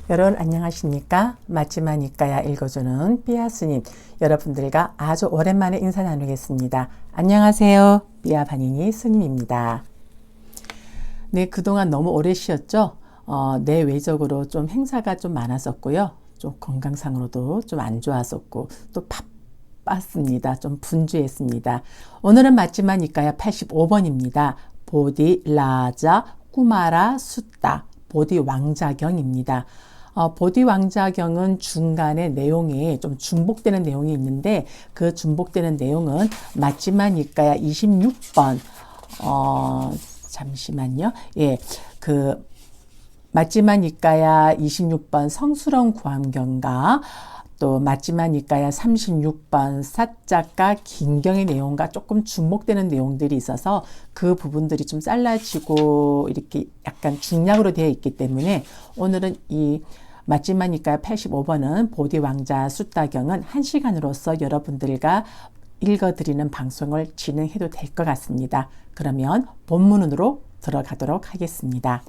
여러분 안녕하십니까? 맞지마 니까야 읽어주는 삐아 스님, 여러분들과 아주 오랜만에 인사 나누겠습니다. 안녕하세요. 삐아 반인이 스님입니다. 네, 그동안 너무 오래 쉬었죠? 내외적으로 좀 행사가 좀 많았었고요. 좀 건강상으로도 좀 안 좋았었고 또 바빴습니다. 좀 분주했습니다. 오늘은 맞지마 니까야 85번입니다. 보디 라자 꾸마라 숫다, 보디 왕자경입니다. 보디 왕자경은 중간에 내용이 좀 중복되는 내용이 있는데, 그 중복되는 내용은 맞지마 니까야 26번 잠시만요. 예, 그 맞지마 니까야 26번 성수론 구암경과 또 맞지마 니까야 36번 사자가 긴경의 내용과 조금 중복되는 내용들이 있어서 그 부분들이 좀 잘라지고 이렇게 약간 중략으로 되어 있기 때문에 오늘은 이 맞지마 니까야 85번은 보디 왕자 숫다경은 1시간으로서 여러분들과 읽어드리는 방송을 진행해도 될 것 같습니다. 그러면 본문으로 들어가도록 하겠습니다.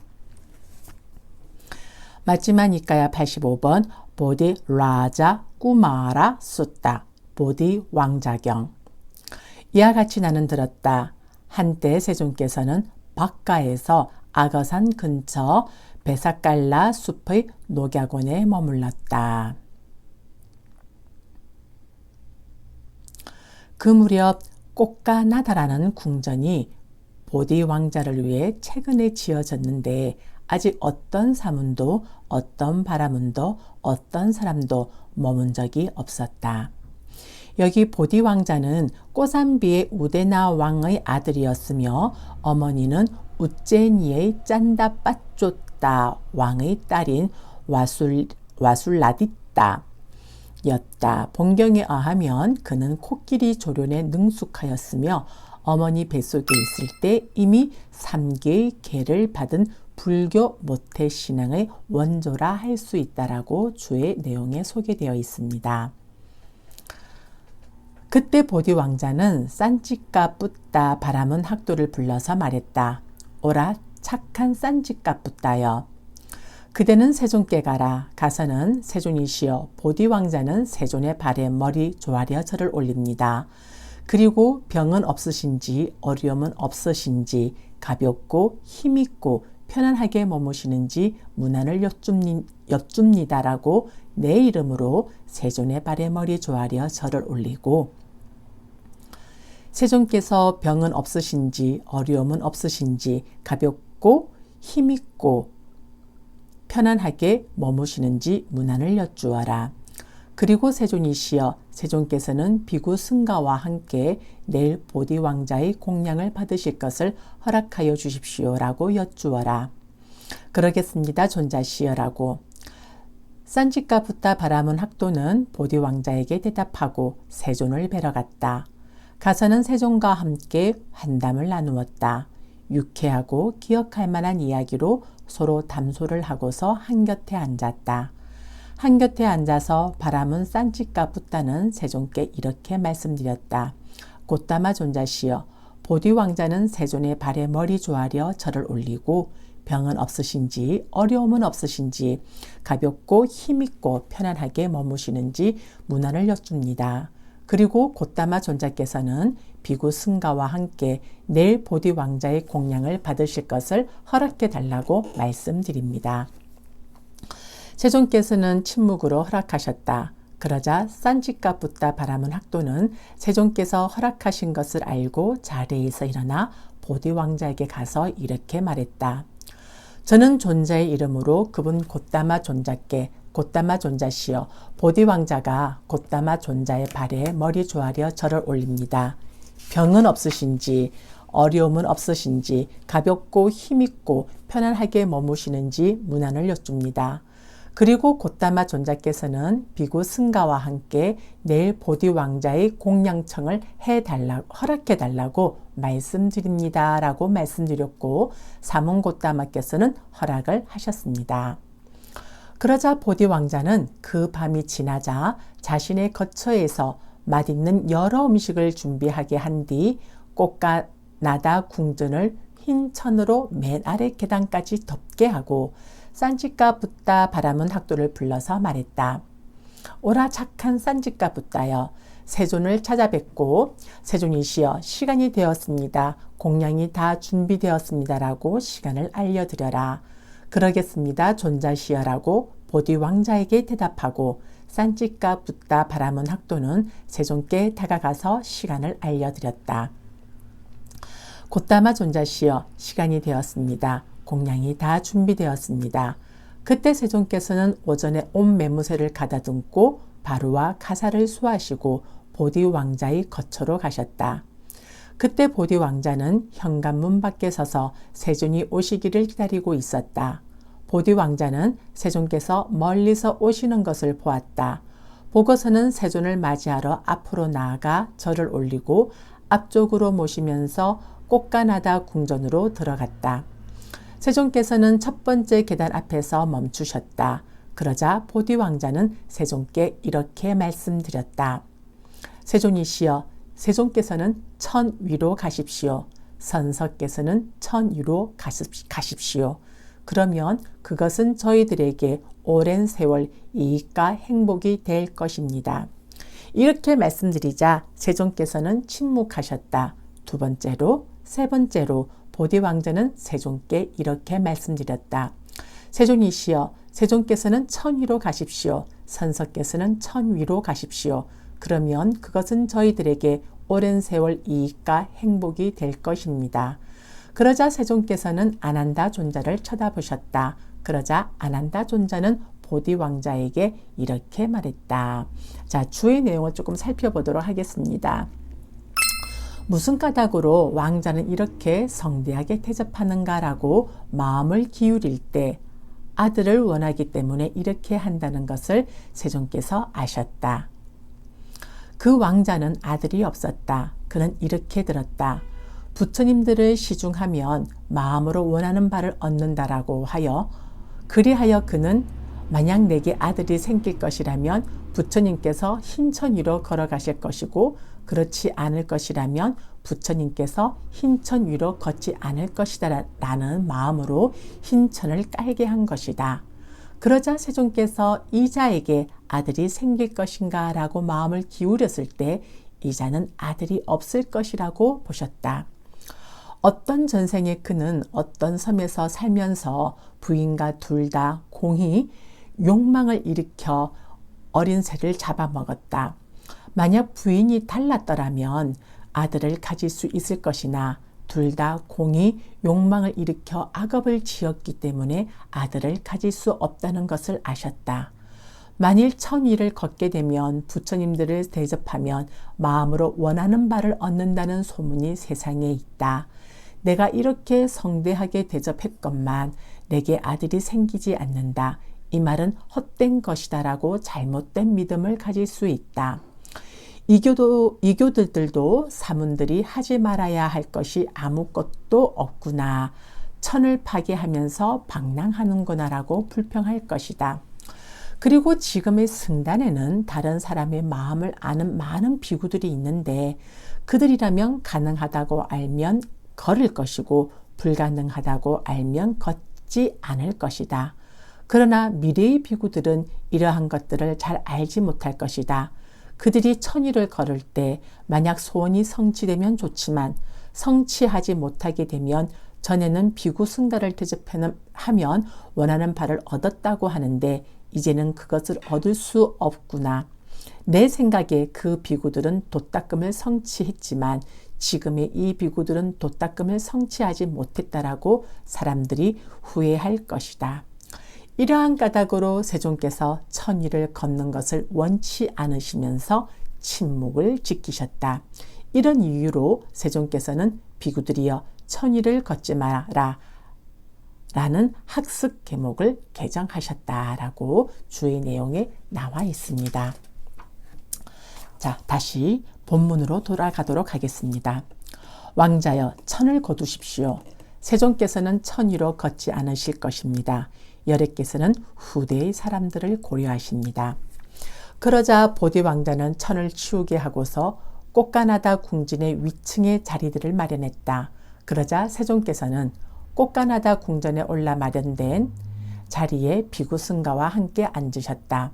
맞지마 니까야 85번 보디 라자 꾸마라 숫다, 보디 왕자경. 이와 같이 나는 들었다. 한때 세존께서는 박가에서 악어산 근처 베사깔라 숲의 녹야곤에 머물렀다. 그 무렵 꽃가나다라는 궁전이 보디 왕자를 위해 최근에 지어졌는데 아직 어떤 사문도 어떤 바라문도 어떤 사람도 머문 적이 없었다. 여기 보디 왕자는 꼬산비의 우데나 왕의 아들이었으며 어머니는 우제니의 짠다 빠쪼따 왕의 딸인 와술라디따 였다. 본경에 의하면 그는 코끼리 조련에 능숙하였으며 어머니 뱃속에 있을 때 이미 3개의 계를 받은 불교 모태 신앙의 원조라 할 수 있다라고 주의 내용에 소개되어 있습니다. 그때 보디 왕자는 산치까 뿌따 바람은 학도를 불러서 말했다. 오라 착한 산치까 뿌따여. 그대는 세존께 가라. 가서는 세존이시여 보디 왕자는 세존의 발에 머리 조아려 절을 올립니다. 그리고 병은 없으신지 어려움은 없으신지 가볍고 힘있고 편안하게 머무시는지 문안을 여쭙니다라고 내 이름으로 세존의 발에 머리 조아려 절을 올리고, 세존께서 병은 없으신지 어려움은 없으신지 가볍고 힘있고 편안하게 머무시는지 문안을 여쭈어라. 그리고 세존이시여 세존께서는 비구 승가와 함께 내일 보디 왕자의 공양을 받으실 것을 허락하여 주십시오라고 여쭈어라. 그러겠습니다 존자시여라고. 산치까 부타 바라문 학도는 보디 왕자에게 대답하고 세존을 뵈러 갔다. 가서는 세존과 함께 환담을 나누었다. 유쾌하고 기억할 만한 이야기로 서로 담소를 하고서 한곁에 앉았다. 한곁에 앉아서 바람은 산치까 부따는 세존께 이렇게 말씀드렸다. 곧다마 존자시여 보디 왕자는 세존의 발에 머리 조아려 절을 올리고 병은 없으신지 어려움은 없으신지 가볍고 힘있고 편안하게 머무시는지 문안을 여쭙니다. 그리고 곧다마 존자께서는 비구 승가와 함께 내일 보디 왕자의 공양을 받으실 것을 허락해 달라고 말씀드립니다. 세존께서는 침묵으로 허락하셨다. 그러자 산치까 부따 바라문 학도는 세존께서 허락하신 것을 알고 자리에서 일어나 보디 왕자에게 가서 이렇게 말했다. 저는 존자의 이름으로 그분 곧다마 존자께 곧다마 존자시여 보디 왕자가 곧다마 존자의 발에 머리 조아려 절을 올립니다. 병은 없으신지 어려움은 없으신지 가볍고 힘있고 편안하게 머무시는지 문안을 여쭙니다. 그리고 곧다마 존자께서는 비구 승가와 함께 내일 보디 왕자의 공양청을 허락해달라고 말씀드립니다 라고 말씀드렸고, 사문 곧다마께서는 허락을 하셨습니다. 그러자 보디 왕자는 그 밤이 지나자 자신의 거처에서 맛있는 여러 음식을 준비하게 한 뒤 꽃가 나다 궁전을 흰 천으로 맨 아래 계단까지 덮게 하고 싼지가 붙다 바람은 학도를 불러서 말했다. 오라 착한 싼지가 붙다여, 세존을 찾아뵙고 세존이시여 시간이 되었습니다. 공양이 다 준비되었습니다라고 시간을 알려드려라. 그러겠습니다. 존자시여라고 보디 왕자에게 대답하고 싼지가 붙다 바람은 학도는 세존께 다가가서 시간을 알려드렸다. 곧다마 존자시여 시간이 되었습니다. 공양이 다 준비되었습니다. 그때 세존께서는 오전에 온 매무새를 가다듬고 바루와 가사를 수하시고 보디 왕자의 거처로 가셨다. 그때 보디 왕자는 현관문 밖에 서서 세존이 오시기를 기다리고 있었다. 보디 왕자는 세존께서 멀리서 오시는 것을 보았다. 보고서는 세존을 맞이하러 앞으로 나아가 절을 올리고 앞쪽으로 모시면서 꽃가나다 궁전으로 들어갔다. 세존께서는 첫 번째 계단 앞에서 멈추셨다. 그러자 보디 왕자는 세존께 이렇게 말씀드렸다. 세존이시여, 세존께서는 천 위로 가십시오. 선서께서는 천 위로 가십시오. 그러면 그것은 저희들에게 오랜 세월 이익과 행복이 될 것입니다. 이렇게 말씀드리자 세존께서는 침묵하셨다. 두 번째로, 세 번째로 보디 왕자는 세존께 이렇게 말씀드렸다. 세존이시여, 세존께서는 천 위로 가십시오. 선서께서는 천 위로 가십시오. 그러면 그것은 저희들에게 오랜 세월 이익과 행복이 될 것입니다. 그러자 세존께서는 아난다 존자를 쳐다보셨다. 그러자 아난다 존자는 보디 왕자에게 이렇게 말했다. 자, 주의 내용을 조금 살펴보도록 하겠습니다. 무슨 까닭으로 왕자는 이렇게 성대하게 대접하는가라고 마음을 기울일 때 아들을 원하기 때문에 이렇게 한다는 것을 세존께서 아셨다. 그 왕자는 아들이 없었다. 그는 이렇게 들었다. 부처님들을 시중하면 마음으로 원하는 바를 얻는다라고 하여, 그리하여 그는 만약 내게 아들이 생길 것이라면 부처님께서 흰천 위로 걸어가실 것이고, 그렇지 않을 것이라면 부처님께서 흰천 위로 걷지 않을 것이다 라는 마음으로 흰천을 깔게 한 것이다. 그러자 세존께서 이자에게 아들이 생길 것인가 라고 마음을 기울였을 때 이자는 아들이 없을 것이라고 보셨다. 어떤 전생에 그는 어떤 섬에서 살면서 부인과 둘 다 공히 욕망을 일으켜 어린 새를 잡아먹었다. 만약 부인이 달랐더라면 아들을 가질 수 있을 것이나 둘 다 공히 욕망을 일으켜 악업을 지었기 때문에 아들을 가질 수 없다는 것을 아셨다. 만일 천위를 걷게 되면 부처님들을 대접하면 마음으로 원하는 바를 얻는다는 소문이 세상에 있다. 내가 이렇게 성대하게 대접했건만 내게 아들이 생기지 않는다. 이 말은 헛된 것이다 라고 잘못된 믿음을 가질 수 있다. 이교들도 사문들이 하지 말아야 할 것이 아무것도 없구나. 천을 파괴하면서 방랑하는구나 라고 불평할 것이다. 그리고 지금의 승단에는 다른 사람의 마음을 아는 많은 비구들이 있는데 그들이라면 가능하다고 알면 걸을 것이고 불가능하다고 알면 걷지 않을 것이다. 그러나 미래의 비구들은 이러한 것들을 잘 알지 못할 것이다. 그들이 천위를 걸을 때 만약 소원이 성취되면 좋지만 성취하지 못하게 되면 전에는 비구 승달을 대접하면 원하는 바를 얻었다고 하는데 이제는 그것을 얻을 수 없구나. 내 생각에 그 비구들은 도닦음을 성취했지만 지금의 이 비구들은 도닦음을 성취하지 못했다라고 사람들이 후회할 것이다. 이러한 까닭으로 세존께서 천위를 걷는 것을 원치 않으시면서 침묵을 지키셨다. 이런 이유로 세존께서는 비구들이여 천위를 걷지 마라 라는 학습 계목을 개정하셨다라고 주의 내용에 나와 있습니다. 자, 다시 본문으로 돌아가도록 하겠습니다. 왕자여 천을 거두십시오. 세존께서는 천위로 걷지 않으실 것입니다. 열애께서는 후대의 사람들을 고려하십니다. 그러자 보디 왕자는 천을 치우게 하고서 꽃가나다 궁전의 위층에 자리들을 마련했다. 그러자 세존께서는 꽃가나다 궁전에 올라 마련된 자리에 비구승가와 함께 앉으셨다.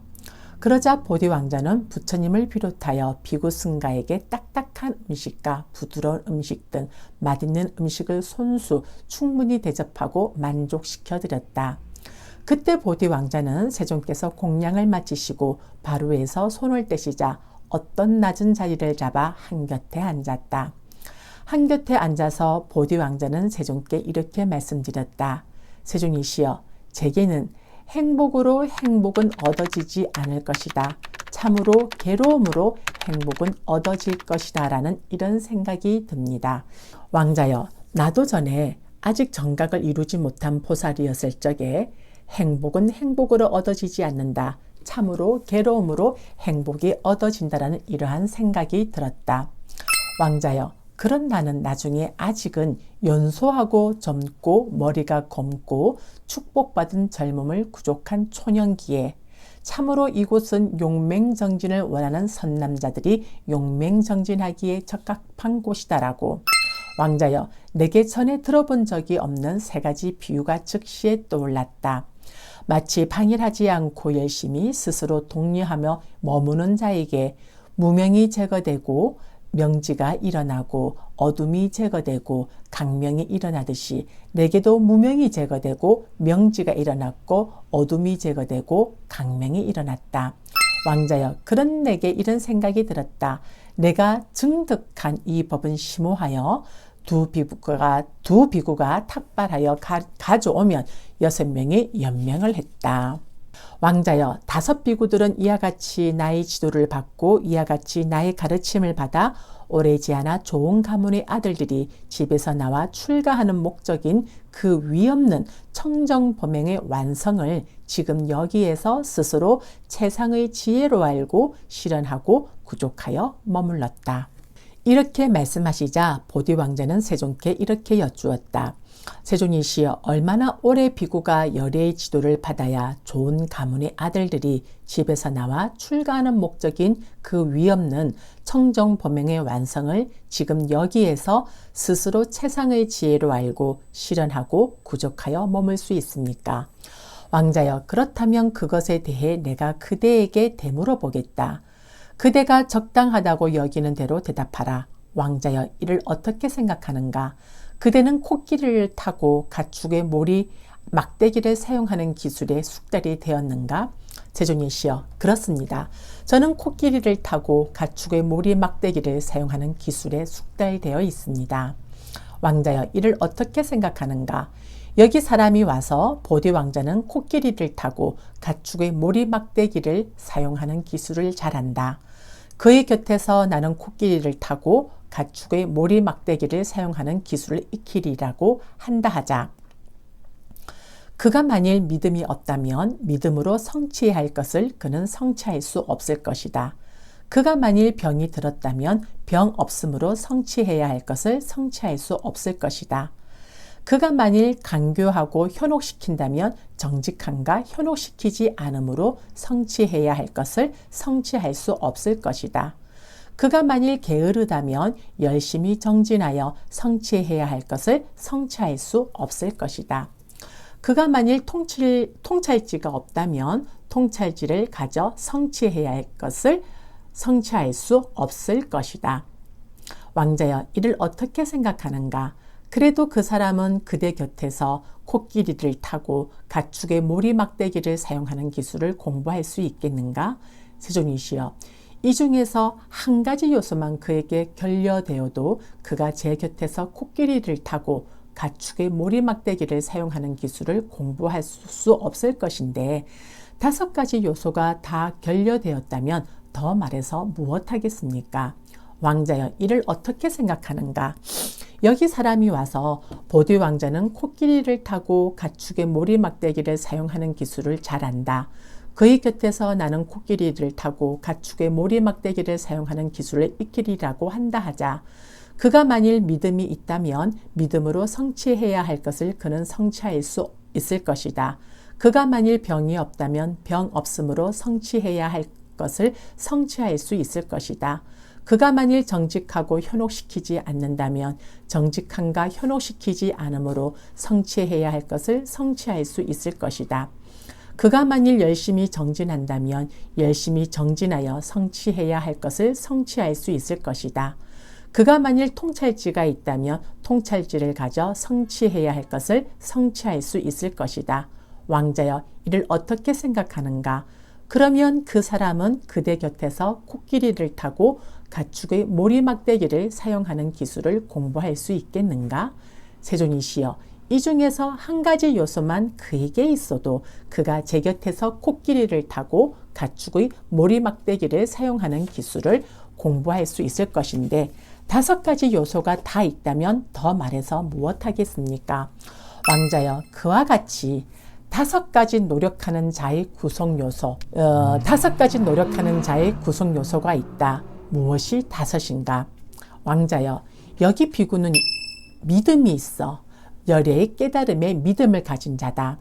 그러자 보디 왕자는 부처님을 비롯하여 비구승가에게 딱딱한 음식과 부드러운 음식 등 맛있는 음식을 손수 충분히 대접하고 만족시켜 드렸다. 그때 보디 왕자는 세존께서 공양을 마치시고 바로에서 손을 떼시자 어떤 낮은 자리를 잡아 한곁에 앉았다. 한곁에 앉아서 보디 왕자는 세존께 이렇게 말씀드렸다. 세존이시여, 제게는 행복으로 행복은 얻어지지 않을 것이다. 참으로 괴로움으로 행복은 얻어질 것이다. 라는 이런 생각이 듭니다. 왕자여, 나도 전에 아직 정각을 이루지 못한 보살이었을 적에 행복은 행복으로 얻어지지 않는다. 참으로 괴로움으로 행복이 얻어진다라는 이러한 생각이 들었다. 왕자여, 그런 나는 나중에 아직은 연소하고 젊고 머리가 검고 축복받은 젊음을 구족한 초년기에 참으로 이곳은 용맹정진을 원하는 선남자들이 용맹정진하기에 적합한 곳이다라고. 왕자여, 내게 전에 들어본 적이 없는 세 가지 비유가 즉시에 떠올랐다. 마치 방일하지 않고 열심히 스스로 독려하며 머무는 자에게 무명이 제거되고 명지가 일어나고 어둠이 제거되고 강명이 일어나듯이 내게도 무명이 제거되고 명지가 일어났고 어둠이 제거되고 강명이 일어났다. 왕자여, 그런 내게 이런 생각이 들었다. 내가 증득한 이 법은 심오하여 두 비구가 탁발하여 가져오면 6명이 연명을 했다. 왕자여, 5 비구들은 이와 같이 나의 지도를 받고 이와 같이 나의 가르침을 받아 오래지 않아 좋은 가문의 아들들이 집에서 나와 출가하는 목적인 그 위없는 청정범행의 완성을 지금 여기에서 스스로 최상의 지혜로 알고 실현하고 구족하여 머물렀다. 이렇게 말씀하시자 보디 왕자는 세존께 이렇게 여쭈었다. 세존이시여, 얼마나 오래 비구가 열애의 지도를 받아야 좋은 가문의 아들들이 집에서 나와 출가하는 목적인 그 위없는 청정범행의 완성을 지금 여기에서 스스로 최상의 지혜로 알고 실현하고 구족하여 머물 수 있습니까? 왕자여, 그렇다면 그것에 대해 내가 그대에게 되물어 보겠다. 그대가 적당하다고 여기는 대로 대답하라. 왕자여, 이를 어떻게 생각하는가? 그대는 코끼리를 타고 가축의 모리 막대기를 사용하는 기술에 숙달이 되었는가? 세존이시여, 그렇습니다. 저는 코끼리를 타고 가축의 모리 막대기를 사용하는 기술에 숙달되어 있습니다. 왕자여, 이를 어떻게 생각하는가? 여기 사람이 와서 보디 왕자는 코끼리를 타고 가축의 모리 막대기를 사용하는 기술을 잘한다. 그의 곁에서 나는 코끼리를 타고 가축의 모리 막대기를 사용하는 기술을 익히리라고 한다 하자. 그가 만일 믿음이 없다면 믿음으로 성취해야 할 것을 그는 성취할 수 없을 것이다. 그가 만일 병이 들었다면 병 없음으로 성취해야 할 것을 성취할 수 없을 것이다. 그가 만일 강교하고 현혹시킨다면 정직함과 현혹시키지 않음으로 성취해야 할 것을 성취할 수 없을 것이다. 그가 만일 게으르다면 열심히 정진하여 성취해야 할 것을 성취할 수 없을 것이다. 그가 만일 통찰지가 없다면 통찰지를 가져 성취해야 할 것을 성취할 수 없을 것이다. 왕자여, 이를 어떻게 생각하는가? 그래도 그 사람은 그대 곁에서 코끼리를 타고 가축의 모리 막대기를 사용하는 기술을 공부할 수 있겠는가? 세존이시여, 이 중에서 한 가지 요소만 그에게 결여되어도 그가 제 곁에서 코끼리를 타고 가축의 모리 막대기를 사용하는 기술을 공부할 수 없을 것인데 5 가지 요소가 다 결여되었다면 더 말해서 무엇하겠습니까? 왕자여, 이를 어떻게 생각하는가? 여기 사람이 와서 보디 왕자는 코끼리를 타고 가축의 모리 막대기를 사용하는 기술을 잘한다. 그의 곁에서 나는 코끼리를 타고 가축의 모리 막대기를 사용하는 기술을 익히리라고 한다 하자. 그가 만일 믿음이 있다면 믿음으로 성취해야 할 것을 그는 성취할 수 있을 것이다. 그가 만일 병이 없다면 병 없음으로 성취해야 할 것을 성취할 수 있을 것이다. 그가 만일 정직하고 현혹시키지 않는다면 정직함과 현혹시키지 않음으로 성취해야 할 것을 성취할 수 있을 것이다. 그가 만일 열심히 정진한다면 열심히 정진하여 성취해야 할 것을 성취할 수 있을 것이다. 그가 만일 통찰지가 있다면 통찰지를 가져 성취해야 할 것을 성취할 수 있을 것이다. 왕자여, 이를 어떻게 생각하는가? 그러면 그 사람은 그대 곁에서 코끼리를 타고 가축의 모리막대기를 사용하는 기술을 공부할 수 있겠는가? 세존이시여, 이 중에서 한 가지 요소만 그에게 있어도 그가 제 곁에서 코끼리를 타고 가축의 모리막대기를 사용하는 기술을 공부할 수 있을 것인데 5가지 요소가 다 있다면 더 말해서 무엇하겠습니까? 왕자여, 그와 같이 5가지 노력하는 자의 구성 요소, 5가지 노력하는 자의 구성 요소가 있다. 무엇이 5인가? 왕자여, 여기 비구는 믿음이 있어. 열애의 깨달음에 믿음을 가진 자다.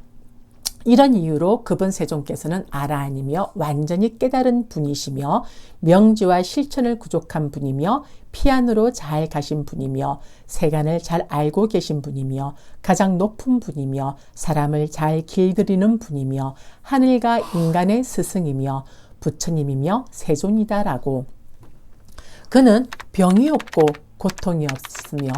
이런 이유로 그분 세존께서는 아라한이며 완전히 깨달은 분이시며 명지와 실천을 구족한 분이며 피안으로 잘 가신 분이며 세간을 잘 알고 계신 분이며 가장 높은 분이며 사람을 잘 길들이는 분이며 하늘과 인간의 스승이며 부처님이며 세존이다라고. 그는 병이 없고 고통이 없으며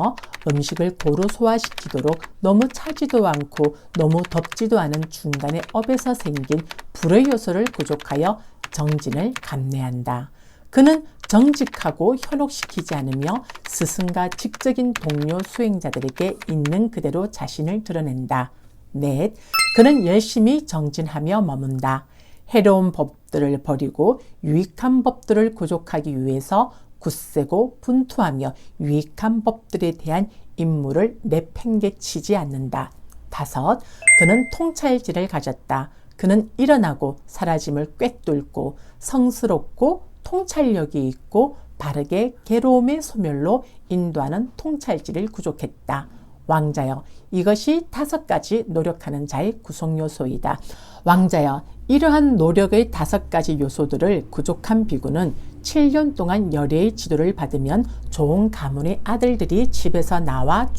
음식을 고루 소화시키도록 너무 차지도 않고 너무 덥지도 않은 중간의 업에서 생긴 불의 요소를 구족하여 정진을 감내한다. 그는 정직하고 현혹시키지 않으며 스승과 직적인 동료 수행자들에게 있는 그대로 자신을 드러낸다. 넷, 그는 열심히 정진하며 머문다. 해로운 법들을 버리고 유익한 법들을 구족하기 위해서 굳세고 분투하며 유익한 법들에 대한 임무를 내팽개치지 않는다. 5, 그는 통찰지를 가졌다. 그는 일어나고 사라짐을 꿰뚫고 성스럽고 통찰력이 있고 바르게 괴로움의 소멸로 인도하는 통찰지를 구족했다. 왕자여, 이것이 5가지 노력하는 자의 구성요소이다. 왕자여, 이러한 노력의 5가지 요소들을 구족한 비구는 7년 동안 열애의 지도를 받으면 좋은 가문의 아들들이 집에서 나와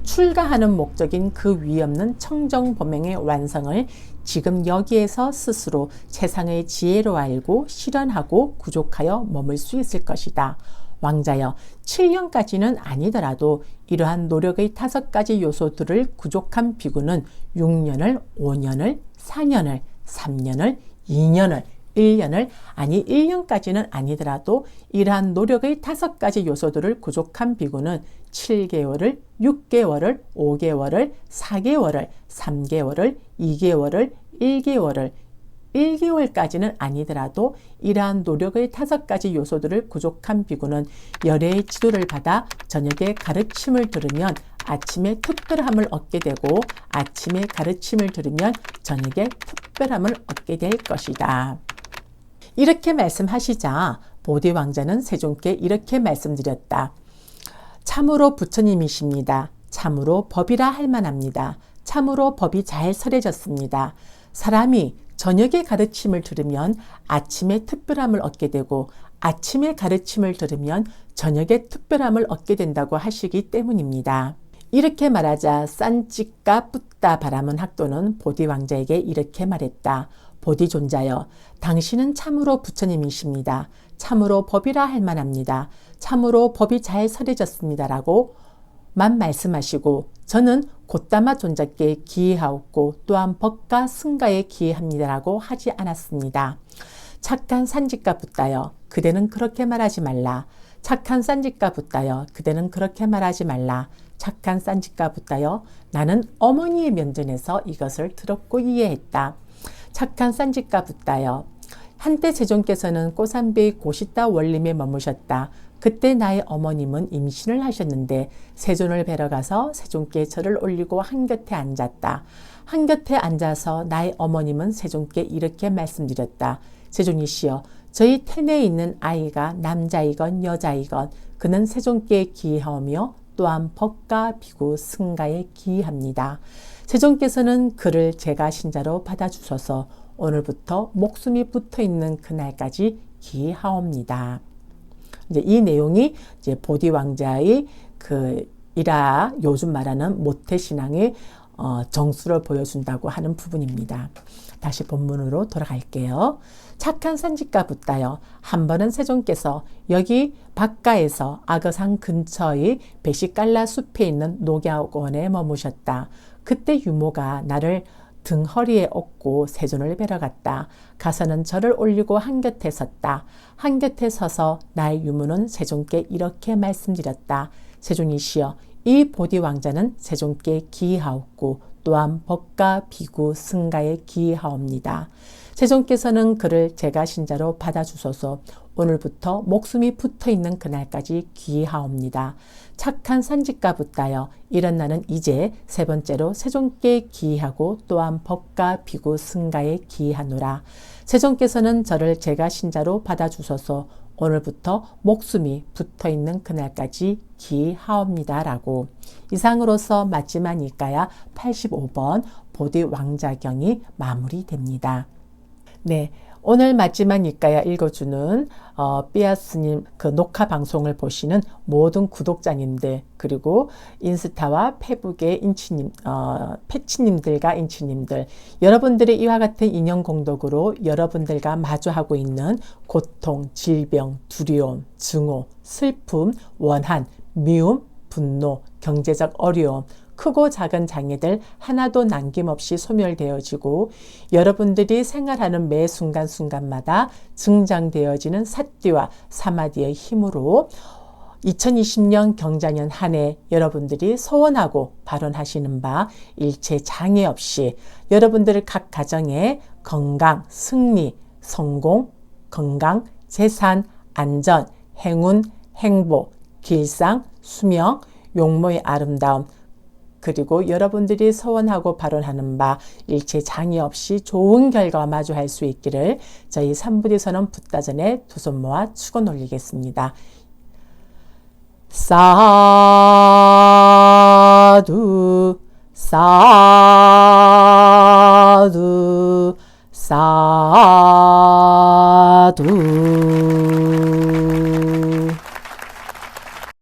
출가하는 목적인 그 위없는 청정범행의 완성을 지금 여기에서 스스로 세상의 지혜로 알고 실현하고 구족하여 머물 수 있을 것이다. 왕자여, 7년까지는 아니더라도 이러한 노력의 5가지 요소들을 구족한 비구는 6년을, 5년을, 4년을, 3년을, 2년을, 1년을, 아니 1년까지는 아니더라도 이러한 노력의 5가지 요소들을 구족한 비구는 7개월을, 6개월을, 5개월을, 4개월을, 3개월을, 2개월을, 1개월을, 1개월까지는 아니더라도 이러한 노력의 5가지 요소들을 구족한 비구는 열애의 지도를 받아 저녁에 가르침을 들으면 아침에 특별함을 얻게 되고 아침에 가르침을 들으면 저녁에 특별함을 얻게 될 것이다. 이렇게 말씀하시자 보디 왕자는 세존께 이렇게 말씀드렸다. 참으로 부처님이십니다. 참으로 법이라 할 만합니다. 참으로 법이 잘 설해졌습니다. 사람이 저녁에 가르침을 들으면 아침에 특별함을 얻게 되고 아침에 가르침을 들으면 저녁에 특별함을 얻게 된다고 하시기 때문입니다. 이렇게 말하자 산찌까 뿌따 바라문 학도는 보디 왕자에게 이렇게 말했다. 보디 존자여, 당신은 참으로 부처님이십니다. 참으로 법이라 할 만합니다. 참으로 법이 잘 설해졌습니다라고 만 말씀하시고 저는 곧다마 존자께 기회하옵고 또한 법과 승가에 기회합니다라고 하지 않았습니다. 착한 산지가 붓다여, 그대는 그렇게 말하지 말라. 착한 산지가 붓다여, 그대는 그렇게 말하지 말라. 착한 산지가 붓다여, 나는 어머니의 면전에서 이것을 들었고 이해했다. 착한 산지가 붓다여, 한때 세존께서는 꼬산베이 고시타 원림에 머무셨다. 그때 나의 어머님은 임신을 하셨는데 세존을 뵈러 가서 세존께 절을 올리고 한곁에 앉았다. 한곁에 앉아서 나의 어머님은 세존께 이렇게 말씀드렸다. 세존이시여, 저희 텐에 있는 아이가 남자이건 여자이건 그는 세존께 기하오며 또한 법과 비구 승가에 기합니다. 세존께서는 그를 제가 신자로 받아주셔서 오늘부터 목숨이 붙어있는 그날까지 기하옵니다. 이제 이 내용이 이제 보디 왕자의 그 요즘 말하는 모태 신앙의 정수를 보여준다고 하는 부분입니다. 다시 본문으로 돌아갈게요. 착한 산지가 붙다여 한 번은 세종께서 여기 바가에서 악어상 근처의 베시깔라 숲에 있는 녹야원에 머무셨다. 그때 유모가 나를 등허리에 업고 세존을 뵈러 갔다. 가서는 절을 올리고 한곁에 섰다. 한곁에 서서 나의 유모는 세종께 이렇게 말씀드렸다. 세종이시여, 이 보디 왕자는 세종께 기이하옵고 또한 법과 비구 승가에 기이하옵니다. 세종께서는 그를 제가 신자로 받아주소서. 오늘부터 목숨이 붙어있는 그날까지 기이하옵니다. 착한 산지가 붙다여 이런 나는 이제 세 번째로 세종께 기이하고 또한 법과 비구 승가에 기이하노라. 세종께서는 저를 제가 신자로 받아주소서. 오늘부터 목숨이 붙어있는 그날까지 기이하옵니다. 라고 이상으로서 마지막 이까야 85번 보디 왕자경이 마무리됩니다. 네, 오늘 마지막 이까야 읽어주는 삐아스님 그 녹화 방송을 보시는 모든 구독자님들 그리고 인스타와 페북의 인치님, 패치님들과 인치님들 여러분들의 이와 같은 인연 공덕으로 여러분들과 마주하고 있는 고통, 질병, 두려움, 증오, 슬픔, 원한, 미움, 분노, 경제적 어려움 크고 작은 장애들 하나도 남김없이 소멸되어지고 여러분들이 생활하는 매 순간순간마다 증장되어지는 사띠와 사마디의 힘으로 2020년 경자년 한 해 여러분들이 소원하고 발언하시는 바 일체 장애 없이 여러분들 각 가정의 건강, 승리, 성공, 건강, 재산, 안전, 행운, 행복, 길상, 수명, 용모의 아름다움 그리고 여러분들이 소원하고 발언하는 바 일체 장애 없이 좋은 결과와 마주할 수 있기를 저희 삼부디선언 붙다 전에 두 손 모아 축원 올리겠습니다. 사두 사두 사두